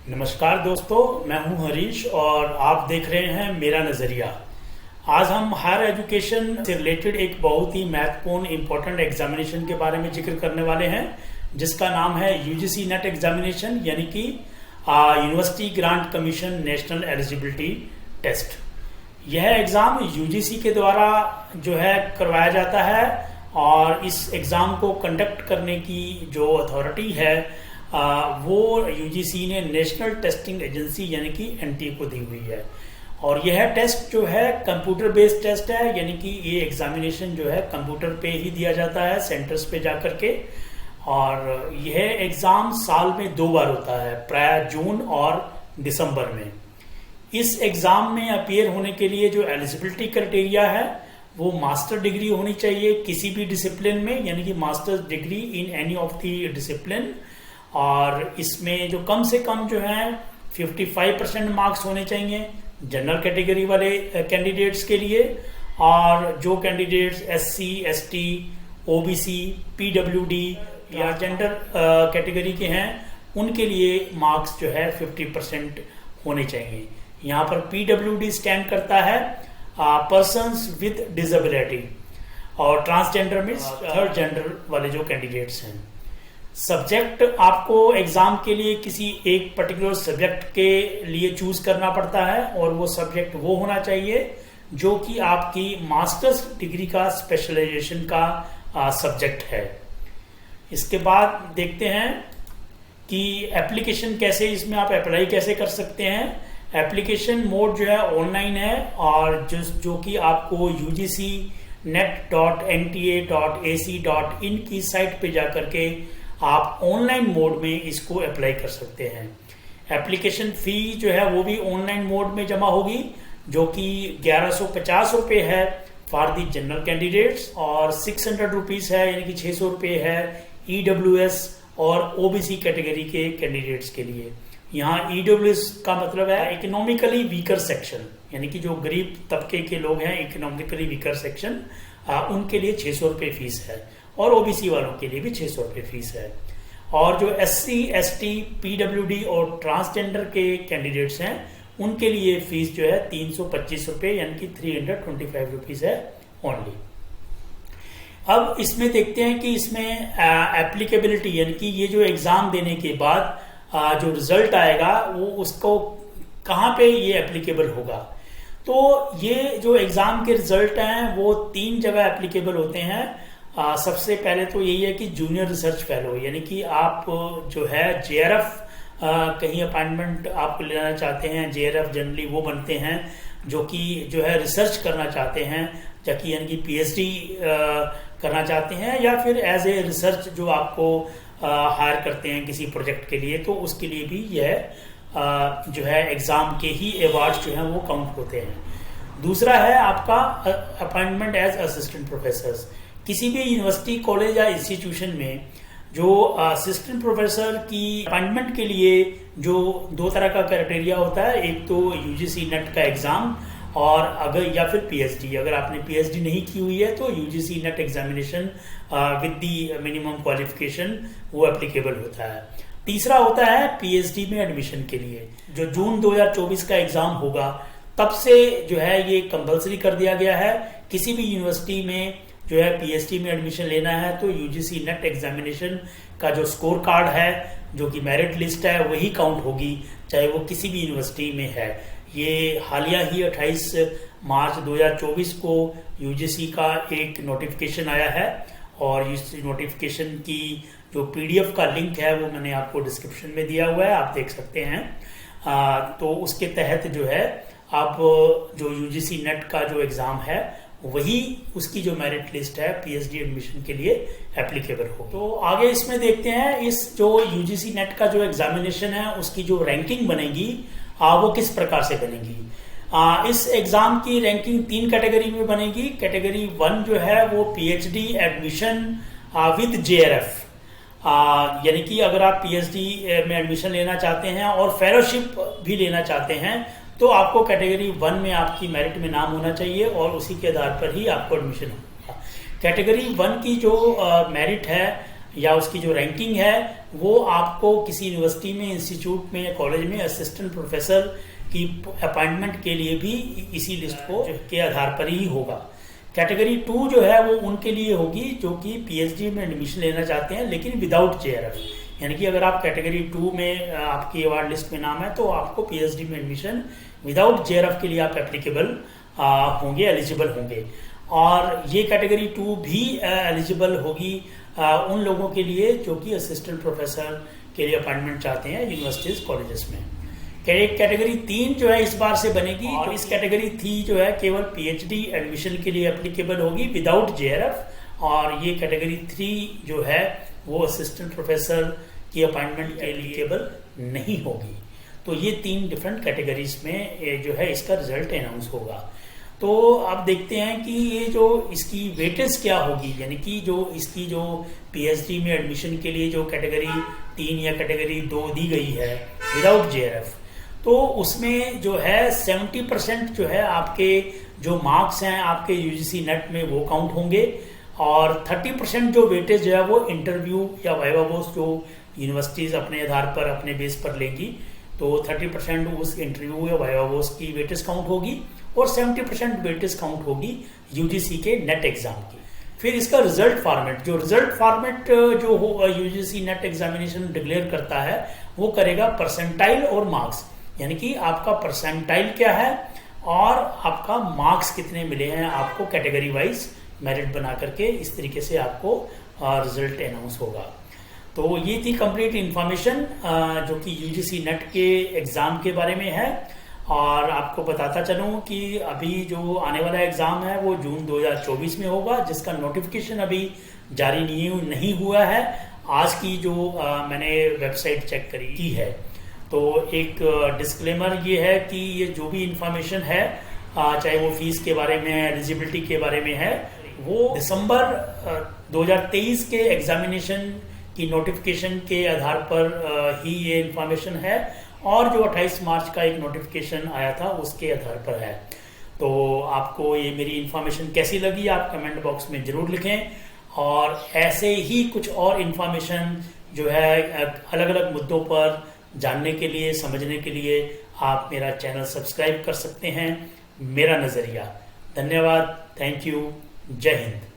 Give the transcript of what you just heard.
नमस्कार दोस्तों, मैं हूं हरीश और आप देख रहे हैं मेरा नज़रिया। आज हम हायर एजुकेशन से रिलेटेड एक बहुत ही महत्वपूर्ण इम्पोर्टेंट एग्जामिनेशन के बारे में जिक्र करने वाले हैं, जिसका नाम है यूजीसी नेट एग्जामिनेशन, यानी कि university grant commission national eligibility test. यह एग्ज़ाम यूजीसी के द्वारा जो है करवाया जाता है और इस एग्ज़ाम को कंडक्ट करने की जो अथॉरिटी है वो यूजीसी ने नेशनल टेस्टिंग एजेंसी यानी कि एनटीए को दी हुई है। और यह टेस्ट जो है कंप्यूटर बेस्ड टेस्ट है, यानी कि ये एग्जामिनेशन जो है कंप्यूटर पे ही दिया जाता है, सेंटर्स पे जा करके। और यह एग्ज़ाम साल में 2 बार होता है, प्राय जून और दिसंबर में। इस एग्ज़ाम में अपीयर होने के लिए जो एलिजिबिलिटी क्राइटेरिया है वो मास्टर डिग्री होनी चाहिए किसी भी डिसिप्लिन में, यानी कि masters degree in any of the discipline. और इसमें जो कम से कम जो है 55% मार्क्स होने चाहिए जनरल कैटेगरी वाले कैंडिडेट्स के लिए। और जो candidates SC, ST, OBC, PWD या जेंडर कैटेगरी के हैं उनके लिए मार्क्स जो है 50% होने चाहिए। यहाँ पर पीडब्ल्यूडी स्टैंड करता है पर्सन्स विद डिसेबिलिटी, और ट्रांसजेंडर में थर्ड जेंडर वाले जो कैंडिडेट्स हैं। सब्जेक्ट आपको एग्जाम के लिए किसी एक पर्टिकुलर सब्जेक्ट के लिए चूज करना पड़ता है, और वो सब्जेक्ट वो होना चाहिए जो कि आपकी मास्टर्स डिग्री का स्पेशलाइजेशन का सब्जेक्ट है। इसके बाद देखते हैं कि एप्लीकेशन कैसे, इसमें आप अप्लाई कैसे कर सकते हैं। एप्लीकेशन मोड जो है ऑनलाइन है, और जो कि आपको ugcnet.nta.ac.in की साइट पे जा करके आप ऑनलाइन मोड में इसको अप्लाई कर सकते हैं। एप्लीकेशन फी जो है वो भी ऑनलाइन मोड में जमा होगी, जो कि 1150 रुपये है फॉर दी जनरल कैंडिडेट्स, और 600 रुपीज है यानी कि 600 रुपये है ईडब्ल्यूएस और ओबीसी कैटेगरी के कैंडिडेट्स के लिए। यहाँ ईडब्ल्यूएस का मतलब है इकोनॉमिकली वीकर सेक्शन, यानी कि जो गरीब तबके के लोग हैं, इकोनॉमिकली वीकर सेक्शन, उनके लिए 600 रुपये फीस है, और ओबीसी वालों के लिए भी 600 रुपये फीस है। और जो एससी, एसटी, पीडब्ल्यूडी और ट्रांसजेंडर के कैंडिडेट्स हैं उनके लिए फीस जो है 325 रुपये यानी कि 325 रुपीज है ओनली। अब इसमें देखते हैं कि इसमें एप्लीकेबिलिटी, यानी कि ये जो एग्जाम देने के बाद जो रिजल्ट आएगा वो उसको कहाँ पे ये एप्लीकेबल होगा। तो ये जो एग्जाम के रिजल्ट हैं वो 3 जगह एप्लीकेबल होते हैं। सबसे पहले तो यही है कि जूनियर रिसर्च फेलो, यानी कि आप जो है जेआरएफ कहीं अपॉइंटमेंट आप लेना चाहते हैं, जेआरएफ जनरली वो बनते हैं जो कि जो है रिसर्च करना चाहते हैं, जबकि यानी कि पीएचडी करना चाहते हैं, या फिर एज ए रिसर्च जो आपको हायर करते हैं किसी प्रोजेक्ट के लिए, तो उसके लिए भी यह जो है एग्जाम के ही अवार्ड्स जो हैं वो काउंट होते हैं। दूसरा है आपका अपॉइंटमेंट एज असिस्टेंट प्रोफेसर। किसी भी यूनिवर्सिटी, कॉलेज या इंस्टीट्यूशन में जो असिस्टेंट प्रोफेसर की अपॉइंटमेंट के लिए जो 2 तरह का क्राइटेरिया होता है, एक तो यूजीसी नेट का एग्जाम, और अगर या फिर पीएचडी। अगर आपने पीएचडी नहीं की हुई है तो UGC net examination with the minimum qualification वो एप्लीकेबल होता है। तीसरा होता है पीएचडी में एडमिशन के लिए, जो जून 2024 का एग्जाम होगा तब से जो है ये कंपलसरी कर दिया गया है। किसी भी यूनिवर्सिटी में जो है पीएचडी में एडमिशन लेना है तो यूजीसी नेट एग्जामिनेशन का जो स्कोर कार्ड है, जो कि मेरिट लिस्ट है, वही काउंट होगी, चाहे वो किसी भी यूनिवर्सिटी में है। ये हालिया ही 28 मार्च 2024 को यूजीसी का एक नोटिफिकेशन आया है, और इस नोटिफिकेशन की जो पीडीएफ का लिंक है वो मैंने आपको डिस्क्रिप्शन में दिया हुआ है, आप देख सकते हैं। तो उसके तहत जो है आप जो यूजीसी नेट का जो एग्जाम है वही उसकी जो मेरिट लिस्ट है पीएचडी एडमिशन के लिए एप्लीकेबल हो। तो आगे इसमें देखते हैं इस जो यूजीसी नेट का जो एग्जामिनेशन है उसकी जो रैंकिंग बनेगी वो किस प्रकार से बनेगी। इस एग्जाम की रैंकिंग 3 कैटेगरी में बनेगी। कैटेगरी 1 जो है वो पीएचडी एडमिशन विद जेआरएफ, यानी कि अगर आप पीएचडी में एडमिशन लेना चाहते हैं और फेलोशिप भी लेना चाहते हैं तो आपको कैटेगरी 1 में आपकी मेरिट में नाम होना चाहिए, और उसी के आधार पर ही आपको एडमिशन होगा। कैटेगरी 1 की जो मेरिट है या उसकी जो रैंकिंग है वो आपको किसी यूनिवर्सिटी में, इंस्टीट्यूट में, कॉलेज में असिस्टेंट प्रोफेसर की अपॉइंटमेंट के लिए भी इसी लिस्ट को के आधार पर ही होगा। कैटेगरी 2 जो है वो उनके लिए होगी जो कि पीएचडी में एडमिशन लेना चाहते हैं लेकिन विदाउट जेआरएफ, यानी कि अगर आप कैटेगरी 2 में आपकी अवार्ड लिस्ट में नाम है तो आपको पीएचडी में एडमिशन विदाउट जेआरएफ के लिए आप एप्लीकेबल होंगे, एलिजिबल होंगे। और ये कैटेगरी 2 भी एलिजिबल होगी उन लोगों के लिए जो कि असिस्टेंट प्रोफेसर के लिए अपॉइंटमेंट चाहते हैं यूनिवर्सिटीज, कॉलेजेस में। कैटेगरी 3 जो है इस बार से बनेगी, और इस कैटेगरी 3 जो है केवल पीएचडी एडमिशन के लिए एप्लीकेबल होगी विदाउट जेआरएफ, और ये कैटेगरी 3 जो है वो असिस्टेंट प्रोफेसर की अपॉइंटमेंट के लिए एप्लीकेबल नहीं होगी। तो ये 3 डिफरेंट कैटेगरीज में जो है इसका रिजल्ट अनाउंस होगा। तो अब देखते हैं कि ये जो इसकी वेटेज क्या होगी, यानी कि जो इसकी जो पीएचडी में एडमिशन के लिए जो कैटेगरी 3 या कैटेगरी 2 दी गई है विदाउट जेआरएफ, तो उसमें जो है 70% जो है आपके जो मार्क्स हैं आपके यूजीसी नेट में वो काउंट होंगे, और 30% जो वेटेज जो है वो इंटरव्यू या वाइवा वोस जो यूनिवर्सिटीज अपने आधार पर, अपने बेस पर लेंगी, तो 30% उस इंटरव्यू या वाइवा वोस की वेटेज काउंट होगी, और 70% वेटेज काउंट होगी यूजीसी के नेट एग्जाम की। फिर इसका रिजल्ट फॉर्मेट, जो रिजल्ट फॉर्मेट जो हो यूजीसी नेट एग्जामिनेशन डिक्लेयर करता है वो करेगा परसेंटाइल और मार्क्स, यानी कि आपका परसेंटाइल क्या है और आपका मार्क्स कितने मिले हैं आपको कैटेगरी वाइज मेरिट बना करके, इस तरीके से आपको रिजल्ट अनाउंस होगा। तो ये थी कंप्लीट इंफॉर्मेशन जो कि यूजीसी नेट के एग्जाम के बारे में है। और आपको बताता चलूं कि अभी जो आने वाला एग्जाम है वो जून 2024 में होगा, जिसका नोटिफिकेशन अभी जारी नहीं हुआ है। आज की जो मैंने वेबसाइट चेक की है, तो एक डिस्क्लेमर ये है कि ये जो भी इंफॉर्मेशन है, चाहे वो फीस के बारे में है, एलिजिबिलिटी के बारे में है, वो दिसंबर 2023 के एग्जामिनेशन की नोटिफिकेशन के आधार पर ही ये इंफॉर्मेशन है, और जो 28 मार्च का एक नोटिफिकेशन आया था उसके आधार पर है। तो आपको ये मेरी इंफॉर्मेशन कैसी लगी आप कमेंट बॉक्स में जरूर लिखें, और ऐसे ही कुछ और इंफॉर्मेशन जो है अलग अलग मुद्दों पर जानने के लिए, समझने के लिए आप मेरा चैनल सब्सक्राइब कर सकते हैं, मेरा नज़रिया। धन्यवाद, थैंक यू, जय हिंद।